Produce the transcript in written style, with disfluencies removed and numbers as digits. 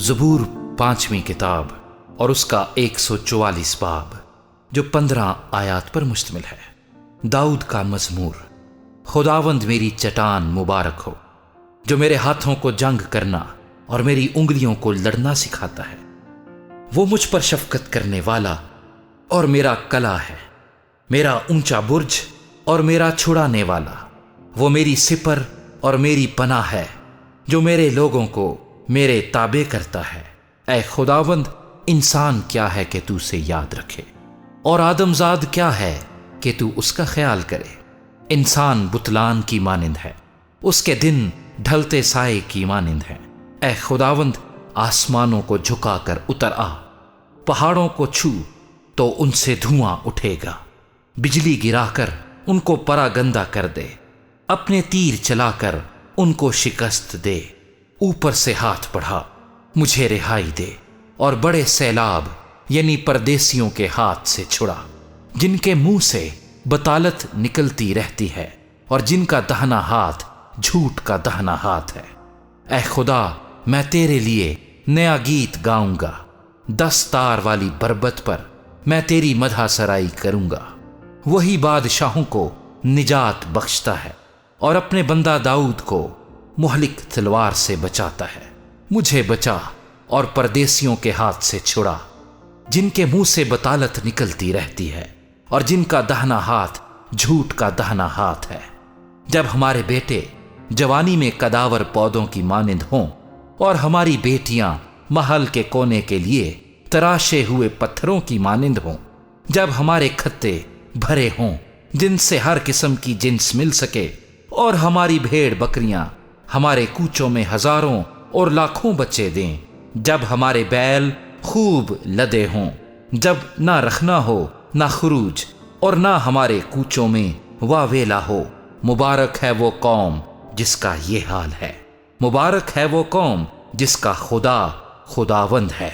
زبور 5ویں کتاب اور اس کا 144 باب جو 15 آیات پر مشتمل ہے۔ داؤد کا مزمور۔ خداوند میری چٹان مبارک ہو، جو میرے ہاتھوں کو جنگ کرنا اور میری انگلیوں کو لڑنا سکھاتا ہے۔ وہ مجھ پر شفقت کرنے والا اور میرا کلا ہے، میرا اونچا برج اور میرا چھڑانے والا۔ وہ میری سپر اور میری پناہ ہے، جو میرے لوگوں کو میرے تابع کرتا ہے۔ اے خداوند، انسان کیا ہے کہ تو اسے یاد رکھے، اور آدمزاد کیا ہے کہ تو اس کا خیال کرے۔ انسان بتلان کی مانند ہے، اس کے دن ڈھلتے سائے کی مانند ہے۔ اے خداوند، آسمانوں کو جھکا کر اتر آ، پہاڑوں کو چھو تو ان سے دھواں اٹھے گا۔ بجلی گرا کر ان کو پراگندہ کر دے، اپنے تیر چلا کر ان کو شکست دے۔ اوپر سے ہاتھ بڑھا، مجھے رہائی دے، اور بڑے سیلاب یعنی پردیسیوں کے ہاتھ سے چھڑا، جن کے منہ سے بطالت نکلتی رہتی ہے اور جن کا دہنا ہاتھ جھوٹ کا دہنا ہاتھ ہے۔ اے خدا، میں تیرے لیے نیا گیت گاؤں گا، 10 تار والی بربت پر میں تیری مدح سرائی کروں گا۔ وہی بادشاہوں کو نجات بخشتا ہے اور اپنے بندہ داؤد کو مہلک تلوار سے بچاتا ہے۔ مجھے بچا اور پردیسیوں کے ہاتھ سے چھڑا، جن کے منہ سے بطالت نکلتی رہتی ہے اور جن کا دہنا ہاتھ جھوٹ کا دہنا ہاتھ ہے۔ جب ہمارے بیٹے جوانی میں کداور پودوں کی مانند ہوں اور ہماری بیٹیاں محل کے کونے کے لیے تراشے ہوئے پتھروں کی مانند ہوں، جب ہمارے کھتے بھرے ہوں جن سے ہر قسم کی جنس مل سکے، اور ہماری بھیڑ بکریاں ہمارے کوچوں میں ہزاروں اور لاکھوں بچے دیں، جب ہمارے بیل خوب لدے ہوں، جب نہ رکھنا ہو نہ خروج، اور نہ ہمارے کوچوں میں واویلا ہو۔ مبارک ہے وہ قوم جس کا یہ حال ہے، مبارک ہے وہ قوم جس کا خدا خداوند ہے۔